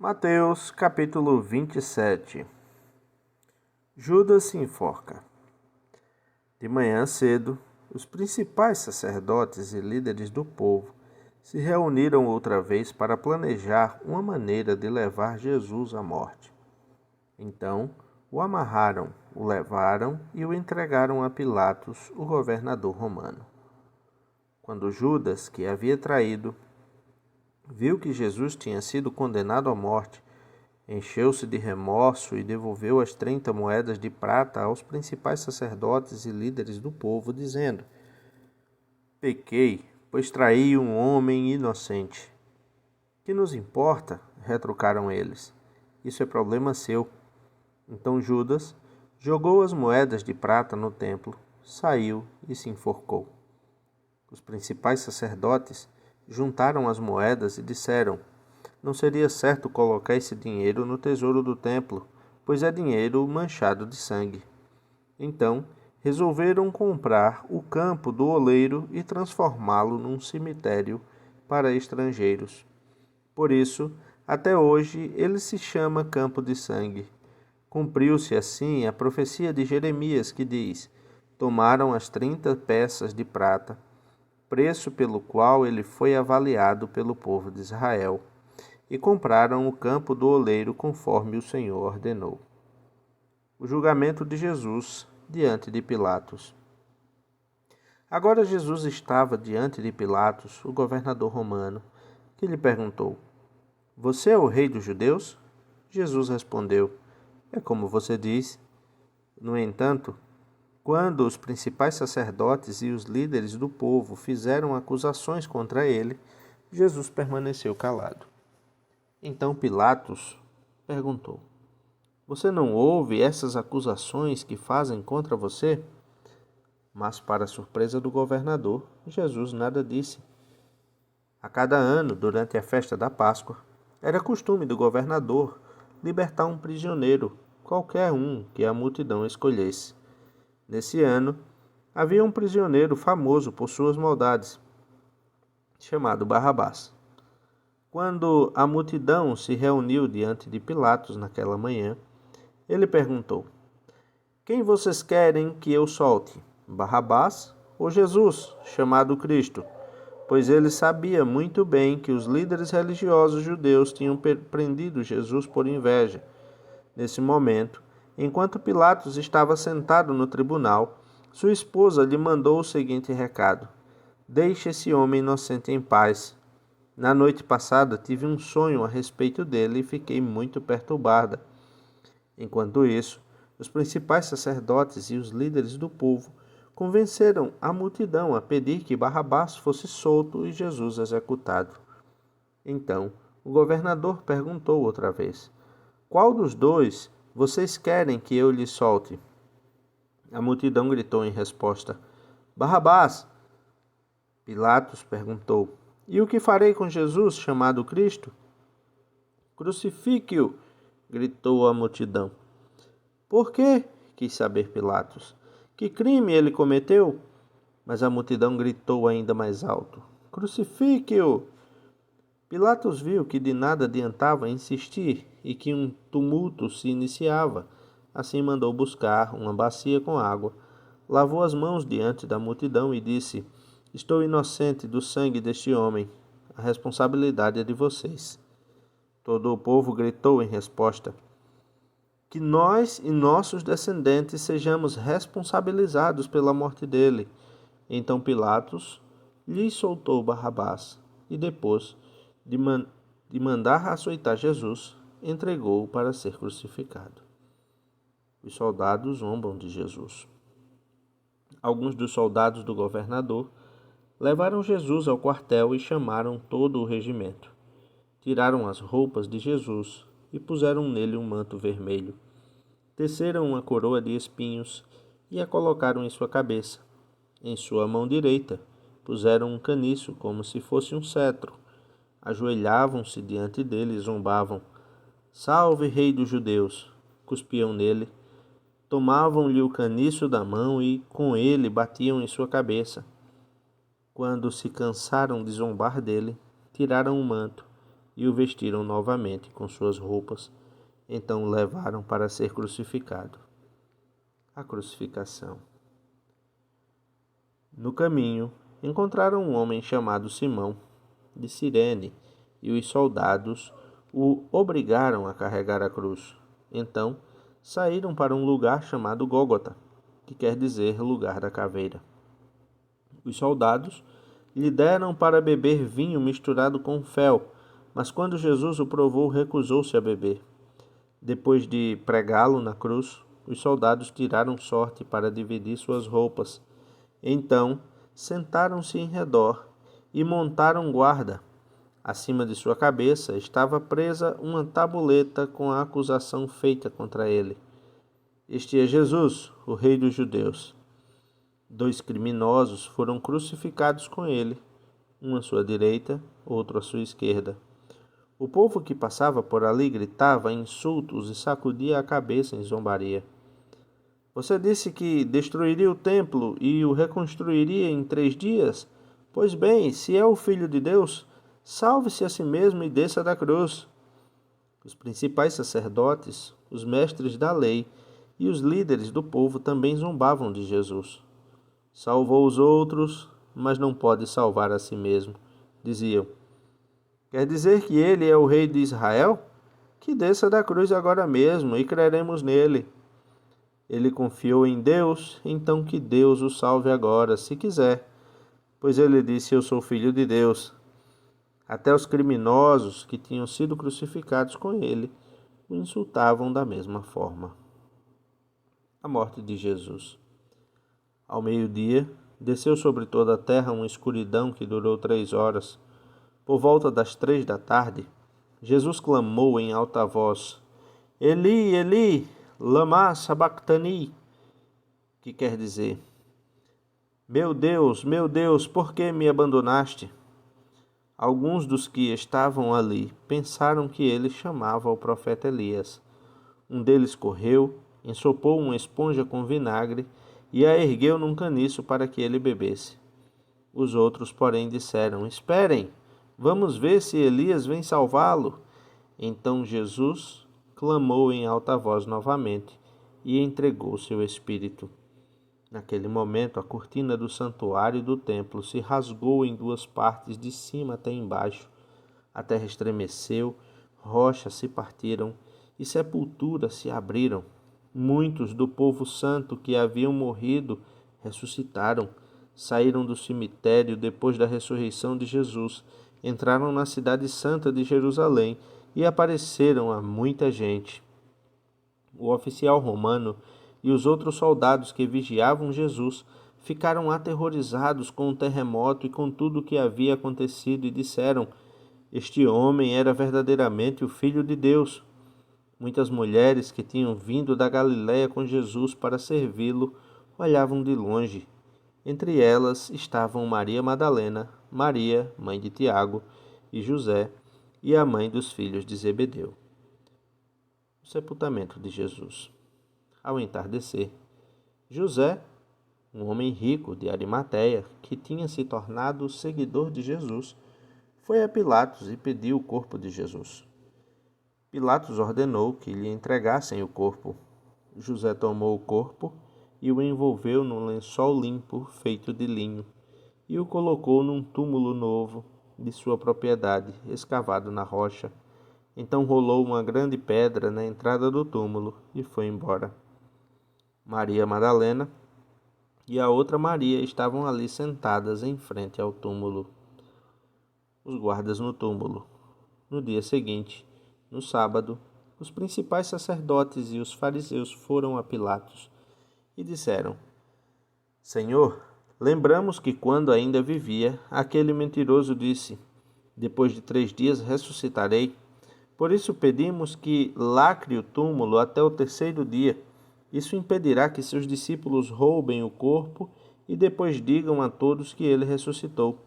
Mateus capítulo 27. Judas se enforca. De manhã cedo, os principais sacerdotes e líderes do povo se reuniram outra vez para planejar uma maneira de levar Jesus à morte. Então, o amarraram, o levaram e o entregaram a Pilatos, o governador romano. Quando Judas, que havia traído, viu que Jesus tinha sido condenado à morte, encheu-se de remorso e devolveu as 30 moedas de prata aos principais sacerdotes e líderes do povo, dizendo: Pequei, pois traí um homem inocente. Que nos importa? Retrucaram eles. Isso é problema seu. Então Judas jogou as moedas de prata no templo, saiu e se enforcou. Os principais sacerdotes juntaram as moedas e disseram: Não seria certo colocar esse dinheiro no tesouro do templo, pois é dinheiro manchado de sangue. Então, resolveram comprar o campo do oleiro e transformá-lo num cemitério para estrangeiros. Por isso, até hoje, ele se chama Campo de Sangue. Cumpriu-se assim a profecia de Jeremias que diz: Tomaram as 30 peças de prata, preço pelo qual ele foi avaliado pelo povo de Israel, e compraram o campo do oleiro conforme o Senhor ordenou. O julgamento de Jesus diante de Pilatos. Agora Jesus estava diante de Pilatos, o governador romano, que lhe perguntou: Você é o rei dos judeus? Jesus respondeu: É como você diz. No entanto, quando os principais sacerdotes e os líderes do povo fizeram acusações contra ele, Jesus permaneceu calado. Então Pilatos perguntou: Você não ouve essas acusações que fazem contra você? Mas, para a surpresa do governador, Jesus nada disse. A cada ano, durante a festa da Páscoa, era costume do governador libertar um prisioneiro, qualquer um que a multidão escolhesse. Nesse ano, havia um prisioneiro famoso por suas maldades, chamado Barrabás. Quando a multidão se reuniu diante de Pilatos naquela manhã, ele perguntou: Quem vocês querem que eu solte, Barrabás ou Jesus, chamado Cristo? Pois ele sabia muito bem que os líderes religiosos judeus tinham prendido Jesus por inveja. Nesse momento, enquanto Pilatos estava sentado no tribunal, sua esposa lhe mandou o seguinte recado: Deixe esse homem inocente em paz. Na noite passada tive um sonho a respeito dele e fiquei muito perturbada. Enquanto isso, os principais sacerdotes e os líderes do povo convenceram a multidão a pedir que Barrabás fosse solto e Jesus executado. Então, o governador perguntou outra vez: Qual dos dois vocês querem que eu lhe solte? A multidão gritou em resposta: Barrabás! Pilatos perguntou: E o que farei com Jesus, chamado Cristo? Crucifique-o! Gritou a multidão. Por quê? Quis saber Pilatos. Que crime ele cometeu? Mas a multidão gritou ainda mais alto: Crucifique-o! Pilatos viu que de nada adiantava insistir e que um tumulto se iniciava. Assim mandou buscar uma bacia com água, lavou as mãos diante da multidão e disse: Estou inocente do sangue deste homem. A responsabilidade é de vocês. Todo o povo gritou em resposta: Que nós e nossos descendentes sejamos responsabilizados pela morte dele. Então Pilatos lhe soltou Barrabás e depois de mandar açoitar Jesus, entregou-o para ser crucificado. Os soldados zombam de Jesus. Alguns dos soldados do governador levaram Jesus ao quartel e chamaram todo o regimento. Tiraram as roupas de Jesus e puseram nele um manto vermelho. Teceram uma coroa de espinhos e a colocaram em sua cabeça. Em sua mão direita puseram um caniço como se fosse um cetro. Ajoelhavam-se diante dele e zombavam: Salve, rei dos judeus! Cuspiam nele. Tomavam-lhe o caniço da mão e com ele batiam em sua cabeça. Quando se cansaram de zombar dele, tiraram o manto e o vestiram novamente com suas roupas. Então o levaram para ser crucificado. A crucificação. No caminho, encontraram um homem chamado Simão, de Cirene, e os soldados o obrigaram a carregar a cruz. Então, saíram para um lugar chamado Gólgota, que quer dizer lugar da caveira. Os soldados lhe deram para beber vinho misturado com fel, mas quando Jesus o provou, recusou-se a beber. Depois de pregá-lo na cruz, os soldados tiraram sorte para dividir suas roupas. Então, sentaram-se em redor e montaram guarda. Acima de sua cabeça estava presa uma tabuleta com a acusação feita contra ele. Este é Jesus, o Rei dos Judeus. 2 criminosos foram crucificados com ele, um à sua direita, outro à sua esquerda. O povo que passava por ali gritava insultos e sacudia a cabeça em zombaria. Você disse que destruiria o templo e o reconstruiria em 3 dias? Pois bem, se é o Filho de Deus, salve-se a si mesmo e desça da cruz. Os principais sacerdotes, os mestres da lei e os líderes do povo também zombavam de Jesus. Salvou os outros, mas não pode salvar a si mesmo, diziam. Quer dizer que ele é o rei de Israel? Que desça da cruz agora mesmo e creremos nele. Ele confiou em Deus, então que Deus o salve agora, se quiser, pois ele disse: Eu sou filho de Deus. Até os criminosos que tinham sido crucificados com ele o insultavam da mesma forma. A morte de Jesus. Ao meio-dia, desceu sobre toda a terra uma escuridão que durou 3 horas. Por volta das 3 da tarde, Jesus clamou em alta voz: Eli, Eli, lama sabachthani, que quer dizer: meu Deus, por que me abandonaste? Alguns dos que estavam ali pensaram que ele chamava o profeta Elias. Um deles correu, ensopou uma esponja com vinagre e a ergueu num caniço para que ele bebesse. Os outros, porém, disseram: Esperem, vamos ver se Elias vem salvá-lo. Então Jesus clamou em alta voz novamente e entregou seu espírito. Naquele momento, a cortina do santuário e do templo se rasgou em 2 partes, de cima até embaixo. A terra estremeceu, rochas se partiram e sepulturas se abriram. Muitos do povo santo que haviam morrido ressuscitaram, saíram do cemitério depois da ressurreição de Jesus, entraram na cidade santa de Jerusalém e apareceram a muita gente. O oficial romano e os outros soldados que vigiavam Jesus ficaram aterrorizados com o terremoto e com tudo o que havia acontecido e disseram: Este homem era verdadeiramente o Filho de Deus. Muitas mulheres que tinham vindo da Galiléia com Jesus para servi-lo olhavam de longe. Entre elas estavam Maria Madalena, Maria, mãe de Tiago e José, e a mãe dos filhos de Zebedeu. O sepultamento de Jesus. Ao entardecer, José, um homem rico de Arimateia, que tinha se tornado seguidor de Jesus, foi a Pilatos e pediu o corpo de Jesus. Pilatos ordenou que lhe entregassem o corpo. José tomou o corpo e o envolveu num lençol limpo feito de linho e o colocou num túmulo novo de sua propriedade, escavado na rocha. Então rolou uma grande pedra na entrada do túmulo e foi embora. Maria Madalena e a outra Maria estavam ali sentadas em frente ao túmulo. Os guardas no túmulo. No dia seguinte, no sábado, os principais sacerdotes e os fariseus foram a Pilatos e disseram: Senhor, lembramos que quando ainda vivia, aquele mentiroso disse: Depois de 3 dias ressuscitarei. Por isso pedimos que lacre o túmulo até o 3º dia. Isso impedirá que seus discípulos roubem o corpo e depois digam a todos que ele ressuscitou.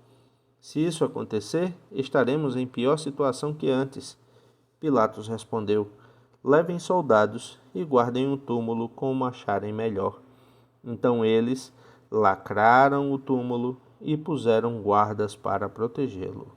Se isso acontecer, estaremos em pior situação que antes. Pilatos respondeu: Levem soldados e guardem o túmulo como acharem melhor. Então eles lacraram o túmulo e puseram guardas para protegê-lo.